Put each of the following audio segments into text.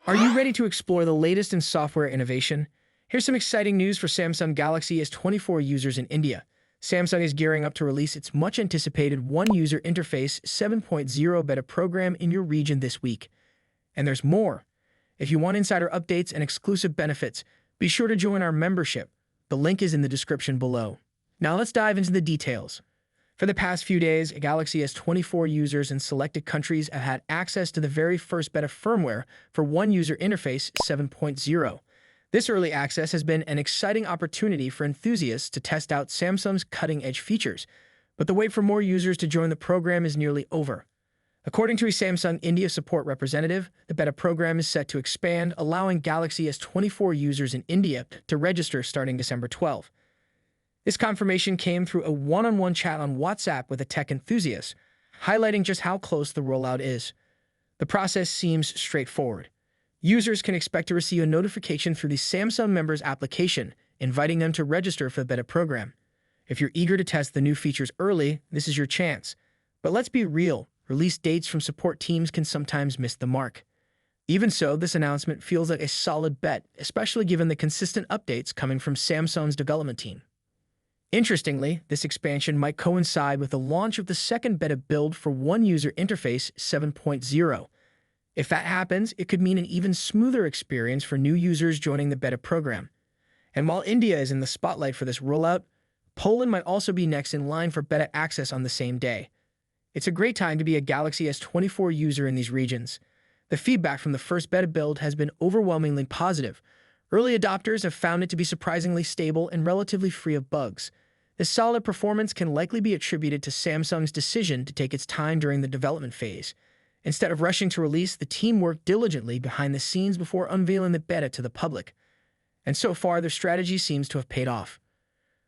Are you ready to explore the latest in software innovation? Here's some exciting news for Samsung Galaxy S24 users in India. Samsung is gearing up to release its much-anticipated One User Interface 7.0 beta program in your region this week. And there's more. If you want insider updates and exclusive benefits, be sure to join our membership. The link is in the description below. Now let's dive into the details. For the past few days, Galaxy S24 users in selected countries have had access to the very first beta firmware for One User Interface 7.0. This early access has been an exciting opportunity for enthusiasts to test out Samsung's cutting-edge features, but the wait for more users to join the program is nearly over. According to a Samsung India support representative, the beta program is set to expand, allowing Galaxy S24 users in India to register starting December 12. This confirmation came through a one-on-one chat on WhatsApp with a tech enthusiast, highlighting just how close the rollout is. The process seems straightforward. Users can expect to receive a notification through the Samsung Members application, inviting them to register for the beta program. If you're eager to test the new features early, this is your chance. But let's be real, release dates from support teams can sometimes miss the mark. Even so, this announcement feels like a solid bet, especially given the consistent updates coming from Samsung's development team. Interestingly, this expansion might coincide with the launch of the second beta build for One User Interface 7.0. If that happens, it could mean an even smoother experience for new users joining the beta program. And while India is in the spotlight for this rollout, Poland might also be next in line for beta access on the same day. It's a great time to be a Galaxy S24 user in these regions. The feedback from the first beta build has been overwhelmingly positive. Early adopters have found it to be surprisingly stable and relatively free of bugs. This solid performance can likely be attributed to Samsung's decision to take its time during the development phase. Instead of rushing to release, the team worked diligently behind the scenes before unveiling the beta to the public. And so far, their strategy seems to have paid off.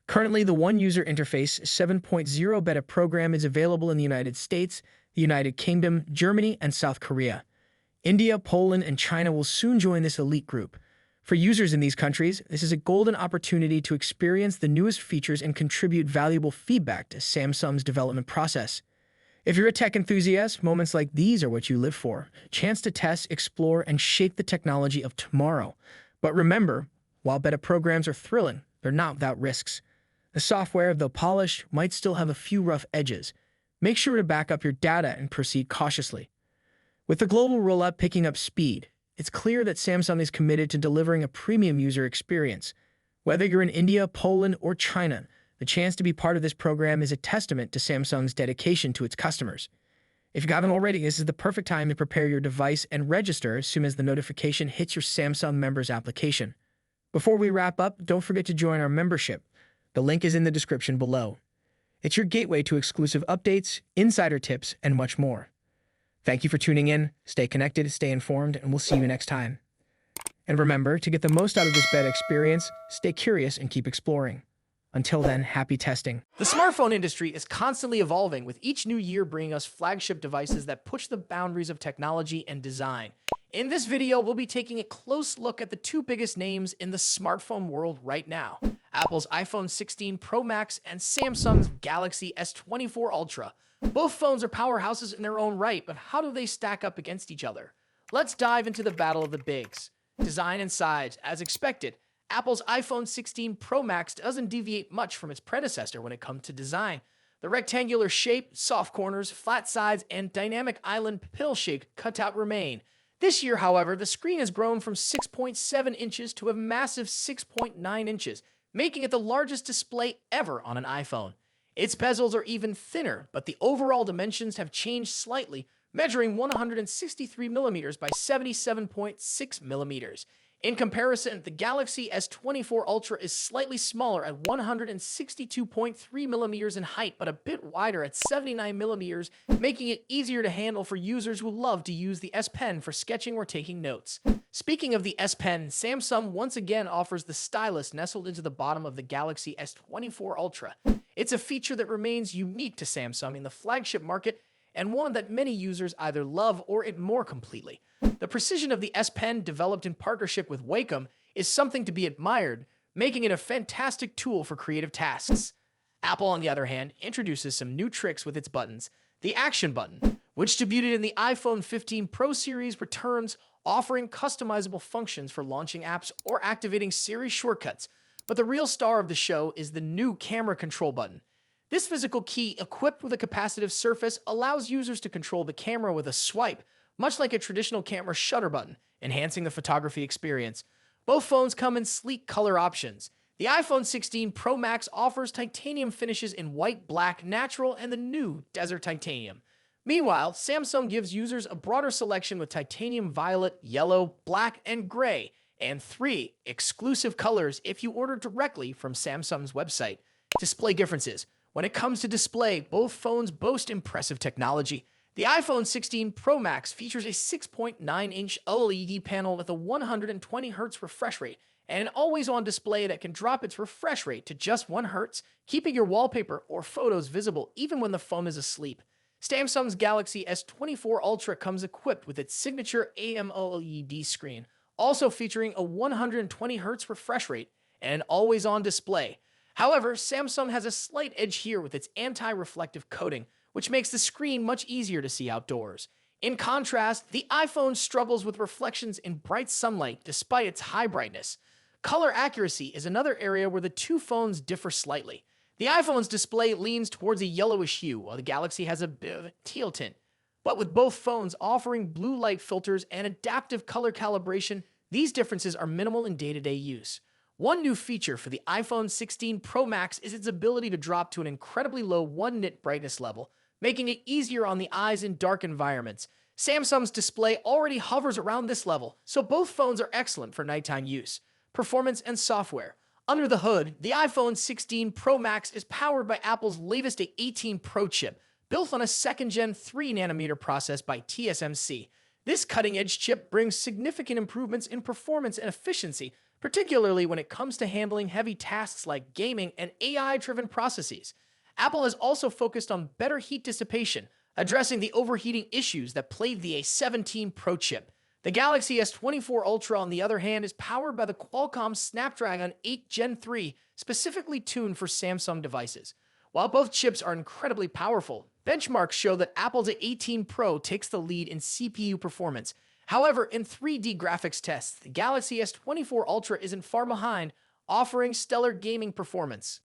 Currently, the One User Interface 7.0 beta program is available in the United States, the United Kingdom, Germany, and South Korea. India, Poland, and China will soon join this elite group. For users in these countries, this is a golden opportunity to experience the newest features and contribute valuable feedback to Samsung's development process. If you're a tech enthusiast, moments like these are what you live for. A chance to test, explore, and shape the technology of tomorrow. But remember, while beta programs are thrilling, they're not without risks. The software, though polished, might still have a few rough edges. Make sure to back up your data and proceed cautiously. With the global rollout picking up speed, it's clear that Samsung is committed to delivering a premium user experience. Whether you're in India, Poland, or China, the chance to be part of this program is a testament to Samsung's dedication to its customers. If you haven't already, this is the perfect time to prepare your device and register as soon as the notification hits your Samsung Members application. Before we wrap up, don't forget to join our membership. The link is in the description below. It's your gateway to exclusive updates, insider tips, and much more. Thank you for tuning in. Stay connected, stay informed, and we'll see you next time. And remember, to get the most out of this beta experience, stay curious and keep exploring. Until then, happy testing. The smartphone industry is constantly evolving, with each new year bringing us flagship devices that push the boundaries of technology and design. In this video, we'll be taking a close look at the two biggest names in the smartphone world right now: Apple's iPhone 16 Pro Max and Samsung's Galaxy S24 Ultra. Both phones are powerhouses in their own right, but how do they stack up against each other? Let's dive into the battle of the bigs. Design and size. As expected, Apple's iPhone 16 Pro Max doesn't deviate much from its predecessor when it comes to design. The rectangular shape, soft corners, flat sides, and dynamic island pill-shaped cutout remain. This year, however, the screen has grown from 6.7 inches to a massive 6.9 inches, making it the largest display ever on an iPhone. Its bezels are even thinner, but the overall dimensions have changed slightly, measuring 163mm by 77.6mm. In comparison, the Galaxy S24 Ultra is slightly smaller at 162.3mm in height, but a bit wider at 79mm, making it easier to handle for users who love to use the S Pen for sketching or taking notes. Speaking of the S Pen, Samsung once again offers the stylus nestled into the bottom of the Galaxy S24 Ultra. It's a feature that remains unique to Samsung in the flagship market, and one that many users either love or ignore completely. The precision of the S Pen, developed in partnership with Wacom, is something to be admired, making it a fantastic tool for creative tasks. Apple, on the other hand, introduces some new tricks with its buttons. The Action button, which debuted in the iPhone 15 Pro series, returns, offering customizable functions for launching apps or activating Siri shortcuts. But the real star of the show is the new camera control button. This physical key, equipped with a capacitive surface, allows users to control the camera with a swipe, much like a traditional camera shutter button, enhancing the photography experience. Both phones come in sleek color options. The iPhone 16 Pro Max offers titanium finishes in white, black, natural, and the new Desert Titanium. Meanwhile, Samsung gives users a broader selection with titanium violet, yellow, black, and gray, and 3 exclusive colors if you order directly from Samsung's website. Display differences. When it comes to display, both phones boast impressive technology. The iPhone 16 Pro Max features a 6.9-inch OLED panel with a 120Hz refresh rate and an always-on display that can drop its refresh rate to just 1 Hz, keeping your wallpaper or photos visible even when the phone is asleep. Samsung's Galaxy S24 Ultra comes equipped with its signature AMOLED screen, also featuring a 120Hz refresh rate and an always-on display. However, Samsung has a slight edge here with its anti-reflective coating, which makes the screen much easier to see outdoors. In contrast, the iPhone struggles with reflections in bright sunlight despite its high brightness. Color accuracy is another area where the two phones differ slightly. The iPhone's display leans towards a yellowish hue, while the Galaxy has a bit of a teal tint. But with both phones offering blue light filters and adaptive color calibration, these differences are minimal in day-to-day use. One new feature for the iPhone 16 Pro Max is its ability to drop to an incredibly low 1 nit brightness level, making it easier on the eyes in dark environments. Samsung's display already hovers around this level, so both phones are excellent for nighttime use. Performance and software. Under the hood, the iPhone 16 Pro Max is powered by Apple's latest A18 Pro chip, built on a second-gen 3nm process by TSMC. This cutting-edge chip brings significant improvements in performance and efficiency, particularly when it comes to handling heavy tasks like gaming and AI-driven processes. Apple has also focused on better heat dissipation, addressing the overheating issues that plagued the A17 Pro chip. The Galaxy S24 Ultra, on the other hand, is powered by the Qualcomm Snapdragon 8 Gen 3, specifically tuned for Samsung devices. While both chips are incredibly powerful, benchmarks show that Apple's A18 Pro takes the lead in CPU performance. However, in 3D graphics tests, the Galaxy S24 Ultra isn't far behind, offering stellar gaming performance.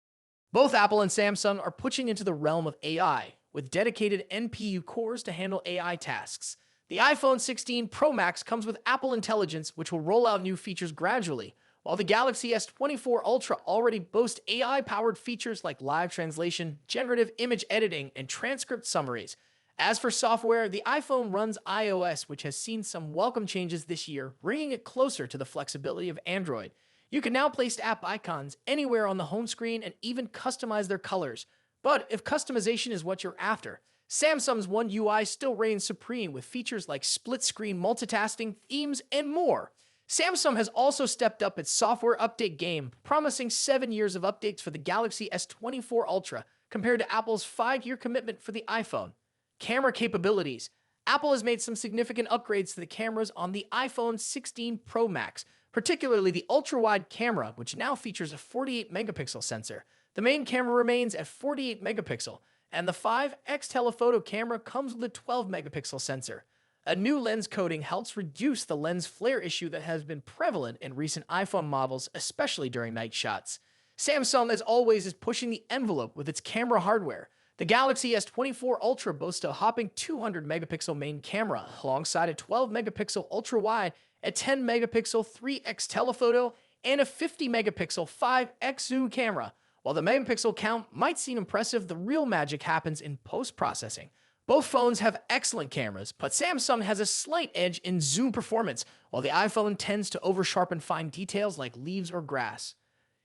Both Apple and Samsung are pushing into the realm of AI, with dedicated NPU cores to handle AI tasks. The iPhone 16 Pro Max comes with Apple Intelligence, which will roll out new features gradually, while the Galaxy S24 Ultra already boasts AI-powered features like live translation, generative image editing, and transcript summaries. As for software, the iPhone runs iOS, which has seen some welcome changes this year, bringing it closer to the flexibility of Android. You can now place app icons anywhere on the home screen and even customize their colors. But if customization is what you're after, Samsung's One UI still reigns supreme with features like split-screen multitasking, themes, and more. Samsung has also stepped up its software update game, promising 7 years of updates for the Galaxy S24 Ultra, compared to Apple's 5-year commitment for the iPhone. Camera capabilities. Apple has made some significant upgrades to the cameras on the iPhone 16 Pro Max, particularly the ultra-wide camera, which now features a 48-megapixel sensor. The main camera remains at 48 megapixel, and the 5x telephoto camera comes with a 12-megapixel sensor. A new lens coating helps reduce the lens flare issue that has been prevalent in recent iPhone models, especially during night shots. Samsung, as always, is pushing the envelope with its camera hardware. The Galaxy S24 Ultra boasts a hopping 200-megapixel main camera, alongside a 12-megapixel ultra-wide, a 10-megapixel 3x telephoto, and a 50-megapixel 5x zoom camera. While the megapixel count might seem impressive, the real magic happens in post-processing. Both phones have excellent cameras, but Samsung has a slight edge in zoom performance, while the iPhone tends to over-sharpen fine details like leaves or grass.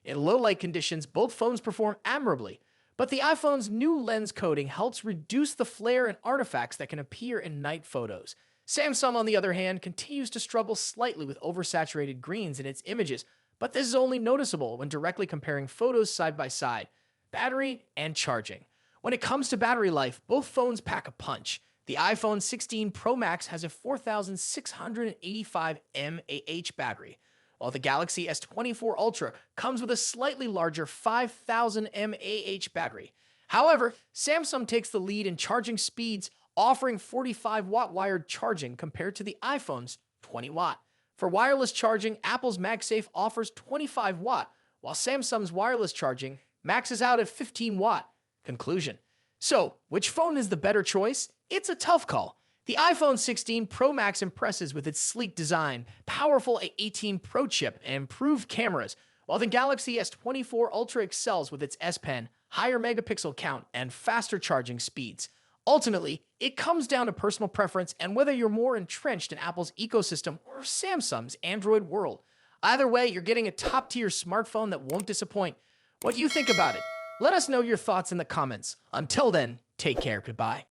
In low-light conditions, both phones perform admirably, but the iPhone's new lens coating helps reduce the flare and artifacts that can appear in night photos. Samsung, on the other hand, continues to struggle slightly with oversaturated greens in its images, but this is only noticeable when directly comparing photos side by side. Battery and charging. When it comes to battery life, both phones pack a punch. The iPhone 16 Pro Max has a 4,685 mAh battery, while the Galaxy S24 Ultra comes with a slightly larger 5,000 mAh battery. However, Samsung takes the lead in charging speeds, offering 45-watt wired charging compared to the iPhone's 20 watt. For wireless charging, Apple's MagSafe offers 25 watt, while Samsung's wireless charging maxes out at 15 watt. Conclusion. So, which phone is the better choice? It's a tough call. The iPhone 16 Pro Max impresses with its sleek design, powerful A18 Pro chip, and improved cameras, while the Galaxy S24 Ultra excels with its S Pen, higher megapixel count, and faster charging speeds. Ultimately, it comes down to personal preference and whether you're more entrenched in Apple's ecosystem or Samsung's Android world. Either way, you're getting a top-tier smartphone that won't disappoint. What do you think about it? Let us know your thoughts in the comments. Until then, take care. Goodbye.